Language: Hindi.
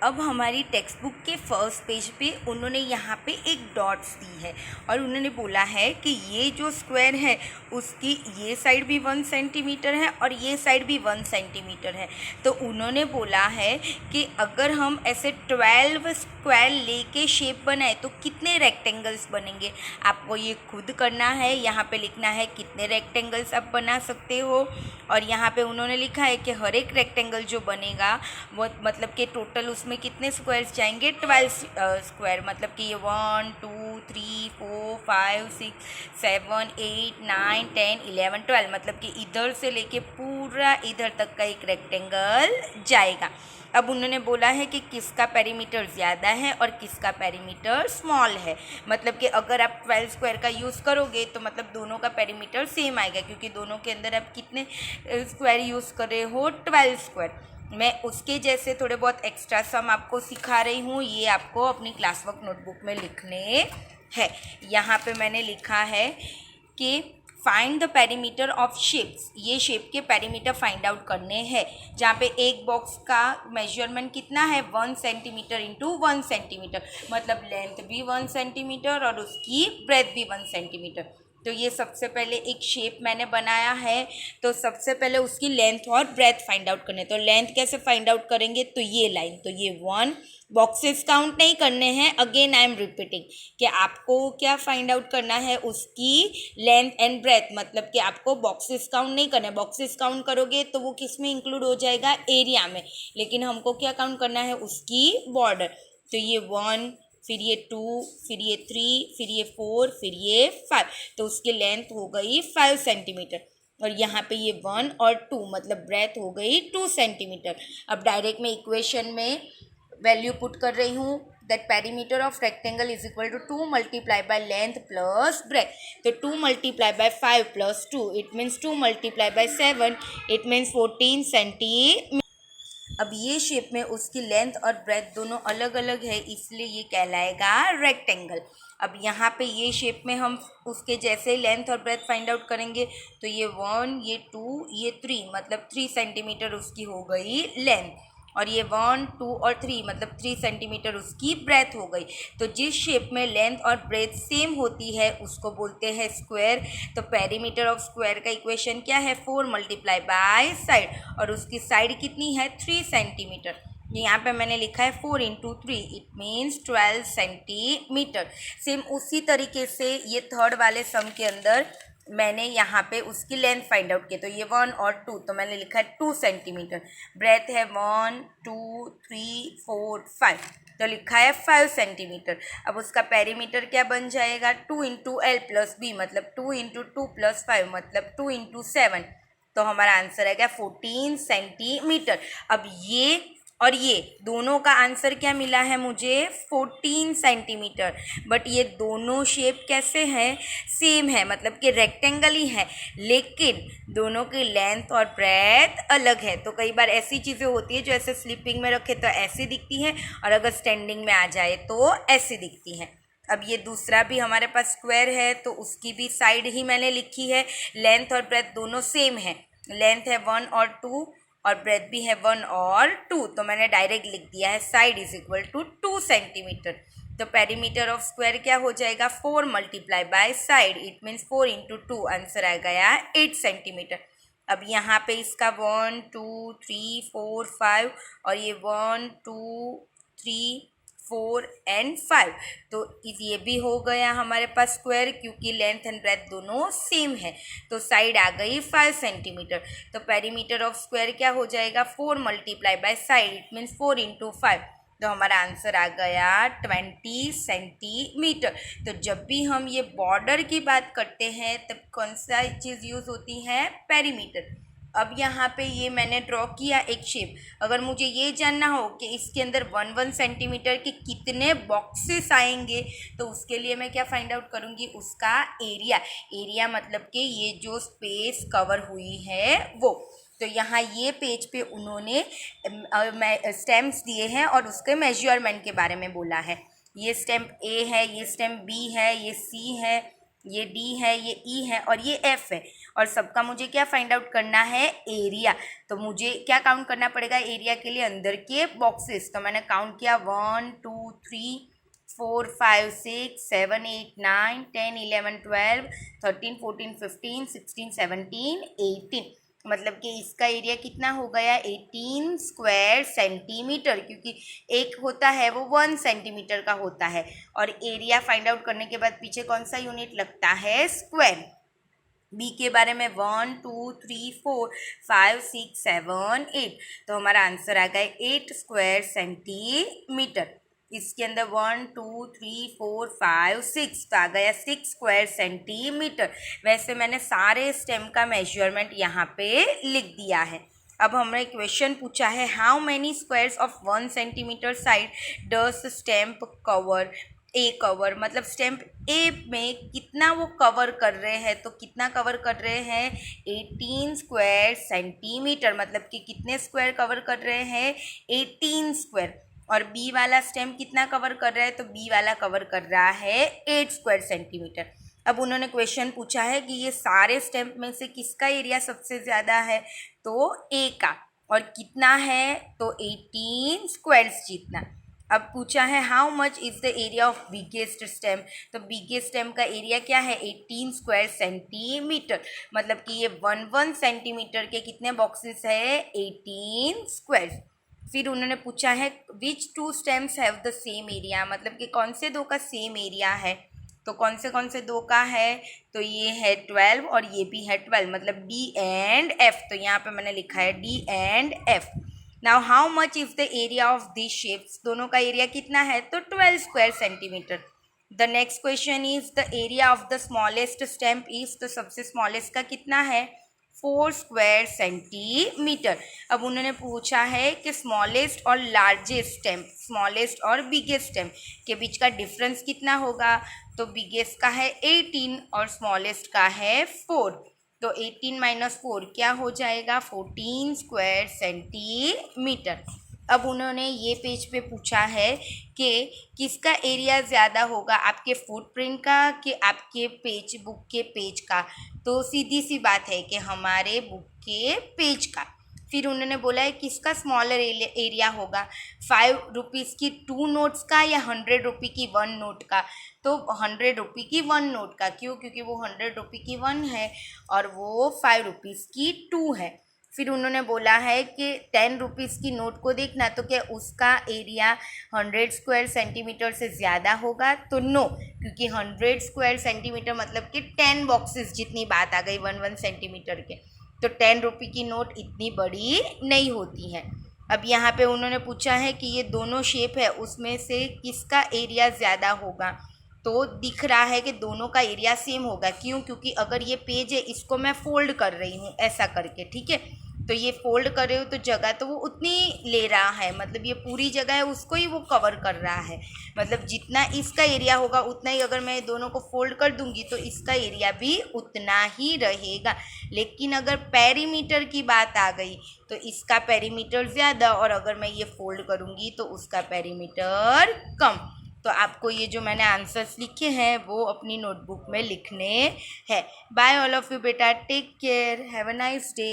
अब हमारी टेक्स्ट बुक के फर्स्ट पेज पे उन्होंने यहाँ पे एक डॉट्स दी है और उन्होंने बोला है कि ये जो स्क्वायर है उसकी ये साइड भी 1 सेंटीमीटर है और ये साइड भी 1 सेंटीमीटर है। तो उन्होंने बोला है कि अगर हम ऐसे 12 स्क्वायर लेके शेप बनाए तो कितने रेक्टेंगल्स बनेंगे। आपको ये खुद करना है, यहाँ पे लिखना है कितने रेक्टेंगल्स आप बना सकते हो। और यहाँ पे उन्होंने लिखा है कि हर एक रेक्टेंगल जो बनेगा वो मतलब कि टोटल उसमें कितने स्क्वायर्स जाएंगे, 12 स्क्वायर। मतलब कि ये 1 2 3 4 5 6 7 8 9 10 11 12 मतलब कि इधर से लेके पूरा इधर तक का एक रेक्टेंगल जाएगा। अब उन्होंने बोला है कि किसका पेरीमीटर ज़्यादा है और किसका पेरीमीटर स्मॉल है। मतलब कि अगर आप 12 स्क्वायर का यूज़ करोगे तो मतलब दोनों का पेरीमीटर सेम आएगा, क्योंकि दोनों के अंदर आप कितने स्क्वायर यूज़ कर रहे हो, 12 स्क्वायर। मैं उसके जैसे थोड़े बहुत एक्स्ट्रा सम आपको सिखा रही हूँ, ये आपको अपनी क्लास वर्क नोटबुक में लिखने हैं। यहाँ पे मैंने लिखा है कि find the perimeter of shapes. ये शेप के पेरीमीटर फाइंड आउट करने हैं, जहाँ पे एक बॉक्स का मेजरमेंट कितना है, 1 सेंटीमीटर इंटू 1 सेंटीमीटर। मतलब लेंथ भी 1 सेंटीमीटर और उसकी ब्रेथ भी 1 सेंटीमीटर। तो ये सबसे पहले एक शेप मैंने बनाया है, तो सबसे पहले उसकी लेंथ और ब्रेथ फाइंड आउट करने। तो लेंथ कैसे फाइंड आउट करेंगे, तो ये लाइन, तो ये 1 बॉक्सेस काउंट नहीं करने हैं। अगेन आई एम रिपीटिंग कि आपको क्या फाइंड आउट करना है, उसकी लेंथ एंड ब्रेथ। मतलब कि आपको बॉक्सेस काउंट नहीं करना है। बॉक्सेस काउंट करोगे तो वो किस में इंक्लूड हो जाएगा, एरिया में। लेकिन हमको क्या काउंट करना है, उसकी बॉर्डर। तो ये 1, फिर ये 2, फिर ये 3, फिर ये 4, फिर ये 5। तो उसकी लेंथ हो गई 5 सेंटीमीटर। और यहाँ पे ये 1 और 2 मतलब ब्रेथ हो गई 2 सेंटीमीटर। अब डायरेक्ट मैं इक्वेशन में वैल्यू पुट कर रही हूँ, that perimeter of rectangle is equal to 2 multiply by length plus breadth. तो 2 मल्टीप्लाई बाय 5 प्लस 2 it means 2 multiply by 7 it means 14 centimetre. अब ये शेप में उसकी लेंथ और ब्रेथ दोनों अलग अलग है, इसलिए ये कहलाएगा रेक्टेंगल। अब यहाँ पे ये शेप में हम उसके जैसे लेंथ और ब्रेथ फाइंड आउट करेंगे, तो ये 1, ये 2, ये 3 मतलब 3 सेंटीमीटर उसकी हो गई लेंथ। और ये 1 2 और 3 मतलब 3 सेंटीमीटर उसकी ब्रेथ हो गई। तो जिस शेप में लेंथ और ब्रेथ सेम होती है उसको बोलते हैं स्क्वायर। तो पेरीमीटर ऑफ स्क्वायर का इक्वेशन क्या है, 4 मल्टीप्लाई बाय साइड, और उसकी साइड कितनी है, 3 सेंटीमीटर। यहाँ पे मैंने लिखा है 4 into 3 it means 12 centimetre. Same उसी तरीके से ये थर्ड वाले सम के अंदर मैंने यहाँ पे उसकी लेंथ फाइंड आउट की। तो ये 1 और 2 तो मैंने लिखा है 2 सेंटीमीटर। ब्रेथ है 1 2 3 4 5 तो लिखा है 5 सेंटीमीटर। अब उसका पेरीमीटर क्या बन जाएगा, 2 इंटू एल प्लस बी मतलब 2 इंटू 2 प्लस 5 मतलब 2 इंटू 7। तो हमारा आंसर है क्या, 14 सेंटीमीटर। अब ये और ये दोनों का आंसर क्या मिला है मुझे, 14 सेंटीमीटर। बट ये दोनों शेप कैसे हैं, सेम है, मतलब कि रेक्टेंगल ही है, लेकिन दोनों की लेंथ और ब्रेथ अलग है। तो कई बार ऐसी चीज़ें होती है जो ऐसे स्लीपिंग में रखे तो ऐसी दिखती हैं, और अगर स्टैंडिंग में आ जाए तो ऐसी दिखती हैं। अब ये दूसरा भी हमारे पास स्क्वायर है, तो उसकी भी साइड ही मैंने लिखी है। लेंथ और ब्रेथ दोनों सेम है, लेंथ है 1 और 2 और ब्रेथ भी है 1 और 2। तो मैंने डायरेक्ट लिख दिया है side is equal to 2 centimetre. तो पेरीमीटर ऑफ स्क्वायर क्या हो जाएगा, 4 multiply by side it means 4 into 2, answer आ गया 8 सेंटीमीटर। अब यहाँ पे इसका 1 2 3 4 5 और ये 1 2 3 4 एंड 5। तो ये भी हो गया हमारे पास स्क्वायर, क्योंकि लेंथ एंड ब्रेथ दोनों सेम है। तो साइड आ गई 5 सेंटीमीटर। तो पेरीमीटर ऑफ स्क्वायर क्या हो जाएगा, 4 multiply by side it means 4 into 5। तो हमारा आंसर आ गया 20 सेंटीमीटर। तो जब भी हम ये बॉर्डर की बात करते हैं तब कौन सा चीज़ यूज़ होती है, पेरीमीटर। अब यहाँ पे ये मैंने ड्रॉ किया एक शेप। अगर मुझे ये जानना हो कि इसके अंदर 1 सेंटीमीटर के कितने बॉक्सेस आएंगे, तो उसके लिए मैं क्या फाइंड आउट करूँगी, उसका एरिया। एरिया मतलब कि ये जो स्पेस कवर हुई है वो। तो यहाँ ये पेज पे उन्होंने स्टेम्प्स दिए हैं और उसके मेजरमेंट के बारे में बोला है। ये स्टेम्प ए है, ये स्टेम्प बी है, ये सी है, ये डी है, ये ई है और ये एफ है, और सबका मुझे क्या फाइंड आउट करना है, एरिया। तो मुझे क्या काउंट करना पड़ेगा एरिया के लिए, अंदर के बॉक्सेस। तो मैंने काउंट किया 1 2 3 4 5 6 7 8 9 10 11 12 13 14 15 16 17 18, मतलब कि इसका एरिया कितना हो गया 18 स्क्वायर सेंटीमीटर, क्योंकि एक होता है वो 1 सेंटीमीटर का होता है। और एरिया फाइंड आउट करने के बाद पीछे कौन सा यूनिट लगता है, स्क्वायर। बी के बारे में 1 2 3 4 5 6 7 8, तो हमारा आंसर आ गया 8 स्क्वायर सेंटीमीटर। इसके अंदर 1 2 3 4 5 6, तो आ गया 6 स्क्वायर सेंटीमीटर। वैसे मैंने सारे स्टेम का मेजरमेंट यहाँ पे लिख दिया है। अब हमने क्वेश्चन पूछा है, how many squares of 1 centimetre side does stamp cover, A cover, मतलब स्टेम्प ए में कितना वो कवर कर रहे हैं, तो कितना कवर कर रहे हैं 18 स्क्वायर सेंटीमीटर, मतलब कि कितने स्क्वायर कवर कर रहे हैं 18 स्क्वायर। और बी वाला स्टेम्प कितना कवर कर रहा है, तो बी वाला कवर कर रहा है 8 स्क्वायर सेंटीमीटर। अब उन्होंने क्वेश्चन पूछा है कि ये सारे स्टेम्प में से किसका एरिया सबसे ज़्यादा है, तो ए का, और कितना है, तो 18 स्क्वायर्स जितना। अब पूछा है how much is the area of biggest stem, तो बिगेस्ट स्टेम का एरिया क्या है 18 स्क्वायर सेंटीमीटर, मतलब कि ये 1 सेंटीमीटर के कितने बॉक्सेस है 18 स्क्वायर। फिर उन्होंने पूछा है विच 2 stems have the same area, मतलब कि कौन से दो का सेम एरिया है, तो कौन से दो का है, तो ये है 12 और ये भी है 12, मतलब डी एंड एफ। तो यहाँ पे मैंने लिखा है D and F. Now how much is the area of this shapes, दोनों का एरिया कितना है, तो 12 square centimetre. The next question is the area of the smallest stamp is, तो सबसे स्मॉलेस्ट का कितना है 4 स्क्वायर सेंटीमीटर। अब उन्होंने पूछा है कि स्मॉलेस्ट और लार्जेस्ट स्टेम्प, स्मॉलेस्ट और बिगेस्ट स्टेम्प के बीच का डिफरेंस कितना होगा, तो बिगेस्ट का है 18 और स्मॉलेस्ट का है 4, तो 18 माइनस 4 क्या हो जाएगा 14 स्क्वायर सेंटीमीटर। अब उन्होंने ये पेज पे पूछा है कि किसका एरिया ज़्यादा होगा, आपके फुटप्रिंट का कि आपके पेज, बुक के पेज का, तो सीधी सी बात है कि हमारे बुक के पेज का। फिर उन्होंने बोला है किसका स्मॉलर एरिया होगा, 5 रुपीज़ की 2 नोट्स का या 100 रुपये की 1 नोट का, तो 100 रुपये की 1 नोट का, क्यों, क्योंकि वो 100 रुपये की 1 है और वो 5 रुपीज़ की 2 है। फिर उन्होंने बोला है कि 10 रुपीज़ की नोट को देखना, तो क्या उसका एरिया 100 स्क्वायर सेंटीमीटर से ज़्यादा होगा, तो नो, क्योंकि 100 स्क्वायर सेंटीमीटर मतलब कि 10 बॉक्सेस जितनी बात आ गई 1 सेंटीमीटर के, तो 10 रुपये की नोट इतनी बड़ी नहीं होती है। अब यहाँ पे उन्होंने पूछा है कि ये दोनों शेप है उसमें से किसका एरिया ज़्यादा होगा, तो दिख रहा है कि दोनों का एरिया सेम होगा, क्यों, क्योंकि अगर ये पेज है इसको मैं फोल्ड कर रही हूँ ऐसा करके, ठीक है, तो ये फोल्ड कर रहे हो तो जगह तो वो उतनी ले रहा है, मतलब ये पूरी जगह है उसको ही वो कवर कर रहा है, मतलब जितना इसका एरिया होगा उतना ही, अगर मैं दोनों को फोल्ड कर दूंगी तो इसका एरिया भी उतना ही रहेगा। लेकिन अगर पेरीमीटर की बात आ गई तो इसका पेरीमीटर ज़्यादा, और अगर मैं ये फोल्ड करूँगी तो उसका पेरीमीटर कम। तो आपको ये जो मैंने आंसर्स लिखे हैं वो अपनी नोटबुक में लिखने हैं। बाय ऑल ऑफ यू बेटा, take care, have a nice day.